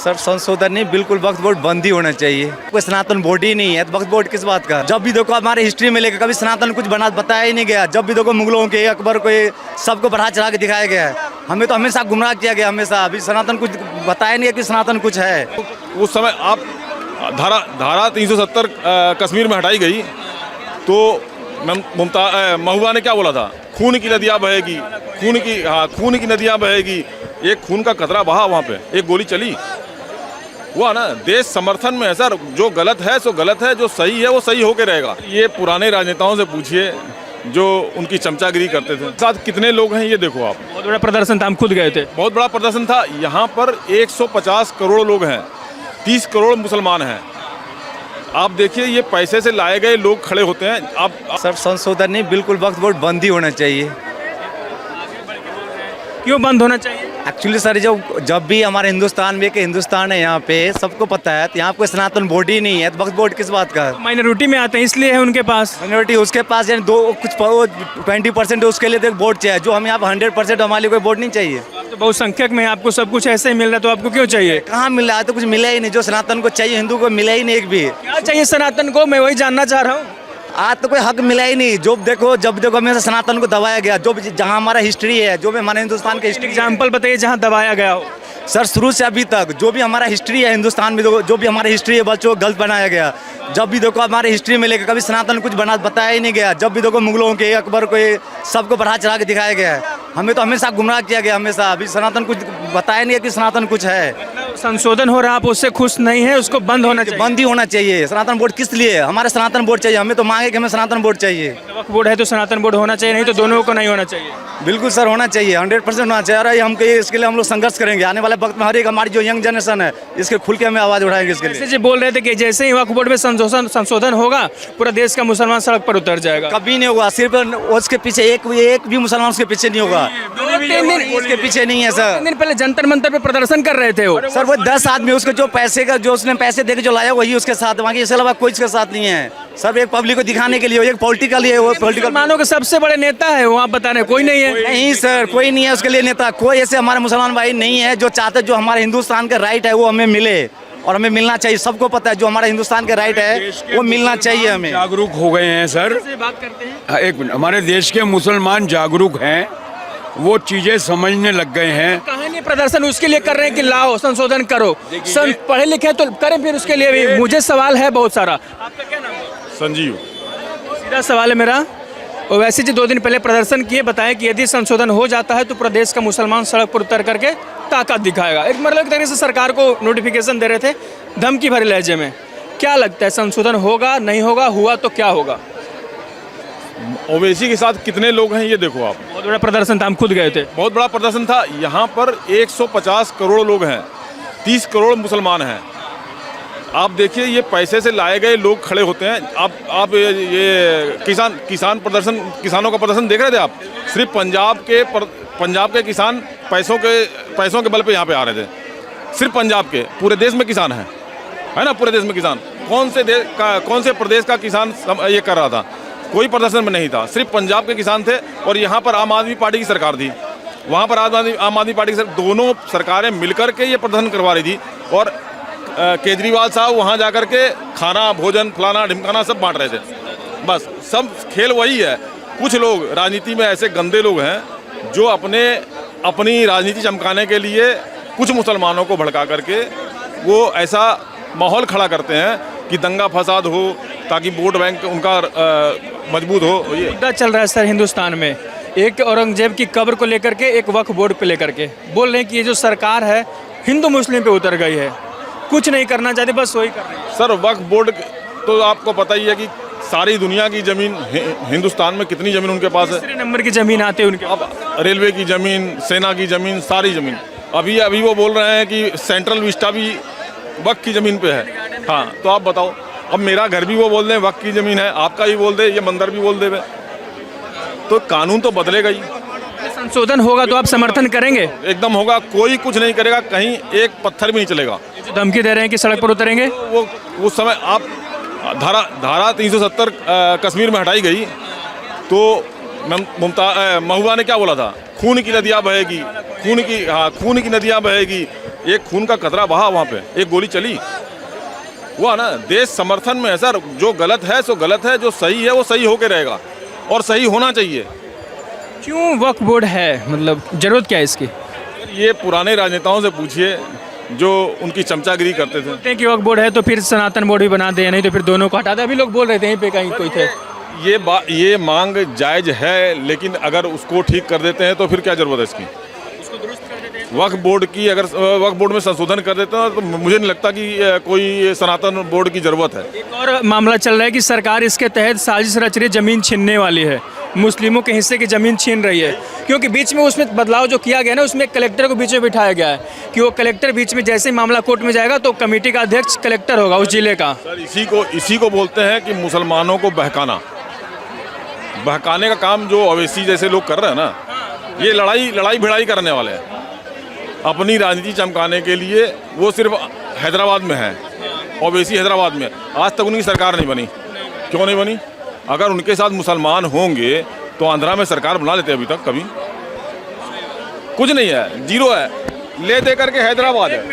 Sir संशोधन नहीं, बिल्कुल वक्फ बोर्ड बंद ही होना चाहिए। कोई सनातन बोर्ड ही नहीं है तो वक्फ बोर्ड किस बात का। जब भी देखो हमारे हिस्ट्री में लेकर कभी सनातन कुछ बताया ही नहीं गया। जब भी देखो मुगलों के, अकबर को, सबको बढ़ा चढ़ा के दिखाया गया है। हमें तो हमेशा गुमराह किया गया, हमेशा। अभी सनातन कुछ बताया नहीं है कि सनातन कुछ है। उस समय आप धारा 370 कश्मीर में हटाई गई तो महबूबा ने क्या बोला था? खून की नदियाँ बहेगी, खून की नदियाँ बहेगी। एक खून का कतरा बहा वहाँ पे, एक गोली चली, हुआ ना। देश समर्थन में है सर। जो गलत है सो गलत है, जो सही है वो सही होके रहेगा। ये पुराने राजनेताओं से पूछिए जो उनकी चमचागिरी करते थे। साथ कितने लोग हैं ये देखो आप। बहुत बड़ा प्रदर्शन था, हम खुद गए थे। बहुत बड़ा प्रदर्शन था। यहाँ पर 150 करोड़ लोग हैं, 30 करोड़ मुसलमान हैं। आप देखिए ये पैसे से लाए गए लोग खड़े होते हैं। आप सर संशोधन नहीं, बिल्कुल वक्फ बोर्ड बंद ही होना चाहिए। क्यों बंद होना चाहिए? एक्चुअली सर जब भी हमारे हिंदुस्तान में, कि हिंदुस्तान है यहाँ पे, सबको पता है, तो यहाँ कोई सनातन बोर्ड ही नहीं है तो वक्फ बोर्ड किस बात का। माइनॉरिटी में आते हैं इसलिए है उनके पास। माइनॉरिटी उसके पास यानी 20% उसके लिए तो एक बोर्ड चाहिए। जो हमें यहाँ 100% हमारे लिए कोई बोर्ड नहीं चाहिए। तो बहुसंख्यक में आपको सब कुछ ऐसे ही मिल रहा है तो आपको क्यों चाहिए? कहाँ मिल रहा है? तो कुछ मिला ही नहीं। जो सनातन को चाहिए हिंदू को मिला ही नहीं एक भी। क्या चाहिए सनातन को, मैं वही जानना चाह रहा हूँ। आज तो कोई हक मिला ही नहीं। जब देखो हमें सनातन को दबाया गया। जो जहाँ हमारा हिस्ट्री है, जो भी हमारे हिंदुस्तान के हिस्ट्री, एग्जाम्पल बताइए जहाँ दबाया गया हो। सर शुरू से अभी तक जो भी हमारा हिस्ट्री है हिंदुस्तान में, जो भी हमारी हिस्ट्री है बच्चों को गलत बनाया गया। जब भी देखो हमारे हिस्ट्री में लेकर कभी सनातन कुछ बताया ही नहीं गया। जब भी देखो मुगलों के, अकबर को, सबको बढ़ा चढ़ा के दिखाया गया है। हमें तो हमेशा गुमराह किया गया, हमेशा। अभी सनातन कुछ बताया नहीं है कि सनातन कुछ है। संशोधन हो रहा है, आप उससे खुश नहीं है, उसको बंद होना चाहिए। बंद ही होना चाहिए। सनातन बोर्ड किस लिए? हमारे सनातन बोर्ड चाहिए। हमें तो मांगे कि हमें सनातन बोर्ड चाहिए। वक्फ बोर्ड है तो सनातन बोर्ड होना चाहिए, नहीं तो दोनों को नहीं होना चाहिए। बिल्कुल सर, होना चाहिए। 100% होना चाहिए। और हम इसके लिए हम लोग संघर्ष करेंगे। आने वाले वक्त में हर एक हमारी जो यंग जनरेशन है, इसके खुल के हमें आवाज़ उठाएंगे इसके लिए। जैसे बोल रहे थे कि जैसे ही वक्फ बोर्ड में संशोधन होगा पूरा देश का मुसलमान सड़क पर उतर जाएगा। कभी नहीं होगा। सिर्फ उसके पीछे एक भी मुसलमान उसके पीछे नहीं होगा। 3 दिन इसके पीछे नहीं है सर। 3 दिन पहले जंतर मंतर पे प्रदर्शन कर रहे थे वो। सर वो 10 आदमी, उसके जो उसने पैसे देके जो लाया वही उसके साथ, बाकी इसके अलावा कोई इसके साथ नहीं है। सब एक पब्लिक को दिखाने के लिए, एक पॉलिटिकल है, वो पॉलिटिकल मानो के सबसे बड़े नेता है वो। आप बता रहे कोई नहीं है? नहीं सर, कोई नहीं है उसके लिए नेता। कोई ऐसे हमारे मुसलमान भाई नहीं है जो चाहते जो हमारे हिंदुस्तान का राइट है वो हमें मिले, और हमें मिलना चाहिए। सबको पता है जो हमारा हिंदुस्तान का राइट है वो मिलना चाहिए हमें। जागरूक हो गए हैं सर। बात करते हैं। एक मिनट, हमारे देश के मुसलमान जागरूक हैं, वो चीजें समझने लग गए हैं। कहानी प्रदर्शन उसके लिए कर रहे हैं कि लाओ संशोधन करो। पढ़े लिखे तो करें फिर उसके लिए भी। मुझे सवाल है बहुत सारा। आपका क्या नाम है? संजीव। सीधा सवाल है मेरा। ओवैसी जी 2 दिन पहले प्रदर्शन किए, बताया कि यदि संशोधन हो जाता है तो प्रदेश का मुसलमान सड़क पर उतर करके ताकत दिखाएगा। एक मतलब एक तरीके से सरकार को नोटिफिकेशन दे रहे थे धमकी भरे लहजे में। क्या लगता है संशोधन होगा, नहीं होगा, हुआ तो क्या होगा? ओवैसी के साथ कितने लोग हैं ये देखो आप। बहुत बड़ा प्रदर्शन था, हम खुद गए थे। बहुत बड़ा प्रदर्शन था। यहाँ पर 150 करोड़ लोग हैं, 30 करोड़ मुसलमान हैं। आप देखिए ये पैसे से लाए गए लोग खड़े होते हैं। आप ये किसानों का प्रदर्शन देख रहे थे आप? सिर्फ पंजाब के किसान पैसों के बल पे यहाँ पे आ रहे थे। सिर्फ पंजाब के, पूरे देश में किसान है ना? पूरे देश में किसान। कौन से प्रदेश का किसान ये कर रहा था? कोई प्रदर्शन में नहीं था। सिर्फ पंजाब के किसान थे। और यहाँ पर आम आदमी पार्टी की सरकार थी, वहाँ पर आम आदमी पार्टी की दोनों सरकारें मिलकर के ये प्रदर्शन करवा रही थी। और केजरीवाल साहब वहाँ जाकर के खाना, भोजन, फलाना ढिमकाना सब बांट रहे थे। बस सब खेल वही है। कुछ लोग राजनीति में ऐसे गंदे लोग हैं जो अपनी राजनीति चमकाने के लिए कुछ मुसलमानों को भड़का करके वो ऐसा माहौल खड़ा करते हैं कि दंगा फसाद हो ताकि वोट बैंक उनका मजबूत हो। ये मुद्दा चल रहा है सर हिंदुस्तान में। एक औरंगजेब की कब्र को लेकर के, एक वक्फ बोर्ड पे लेकर के बोल रहे हैं कि ये जो सरकार है हिंदू मुस्लिम पे उतर गई है, कुछ नहीं करना चाहते, बस वही कर रहे हैं। सर वक्फ बोर्ड तो आपको पता ही है कि सारी दुनिया की ज़मीन, हिंदुस्तान में कितनी ज़मीन उनके पास है? तीसरे नंबर की ज़मीन आती है उनके। अब रेलवे की ज़मीन, सेना की ज़मीन, सारी ज़मीन। अभी वो बोल रहे हैं कि सेंट्रल विस्टा भी वक्फ की ज़मीन पे है। हाँ तो आप बताओ, अब मेरा घर भी वो बोल दे वक्फ की ज़मीन है, आपका भी बोल दे, ये मंदिर भी बोल दे, तो कानून तो बदलेगा ही। संशोधन होगा तो आप समर्थन करेंगे? एकदम होगा। कोई कुछ नहीं करेगा, कहीं एक पत्थर भी नहीं चलेगा। जो धमकी दे रहे हैं कि सड़क पर उतरेंगे, वो उस समय आप धारा 370 कश्मीर में हटाई गई तो महबूबा ने क्या बोला था? खून की नदियाँ बहेगी, खून की नदियाँ बहेगी। एक खून का कतरा बहा वहाँ पे, एक गोली चली, हुआ ना। देश समर्थन में है सर, जो गलत है सो गलत है, जो सही है वो सही होके रहेगा और सही होना चाहिए। क्यों वक्फ बोर्ड है, मतलब जरूरत क्या है इसकी? ये पुराने राजनेताओं से पूछिए जो उनकी चमचागिरी करते थे। बोलते हैं कि वक्फ बोर्ड है तो फिर सनातन बोर्ड भी बना दे, नहीं तो फिर दोनों को हटा दे। अभी लोग बोल रहे थे यहीं पे कहीं कोई थे। ये मांग जायज है, लेकिन अगर उसको ठीक कर देते हैं तो फिर क्या जरूरत है इसकी? वक्फ बोर्ड की अगर वक्फ बोर्ड में संशोधन कर देते हैं तो मुझे नहीं लगता कि कोई सनातन बोर्ड की ज़रूरत है। एक और मामला चल रहा है कि सरकार इसके तहत साजिश रच रही है, ज़मीन छीनने वाली है, मुस्लिमों के हिस्से की ज़मीन छीन रही है। क्योंकि बीच में उसमें बदलाव जो किया गया ना, उसमें कलेक्टर को बीच में बिठाया गया है कि वो कलेक्टर बीच में जैसे ही मामला कोर्ट में जाएगा तो कमेटी का अध्यक्ष कलेक्टर होगा उस जिले का। सर इसी को बोलते हैं कि मुसलमानों को बहकाने का काम जो अवैसी जैसे लोग कर रहे हैं ना, ये लड़ाई भिड़ाई करने वाले हैं अपनी राजनीति चमकाने के लिए। वो सिर्फ हैदराबाद में है, ओवैसी हैदराबाद में। आज तक उनकी सरकार नहीं बनी। क्यों नहीं बनी? अगर उनके साथ मुसलमान होंगे तो आंध्रा में सरकार बना लेते। अभी तक कभी कुछ नहीं है, जीरो है, ले दे करके हैदराबाद है।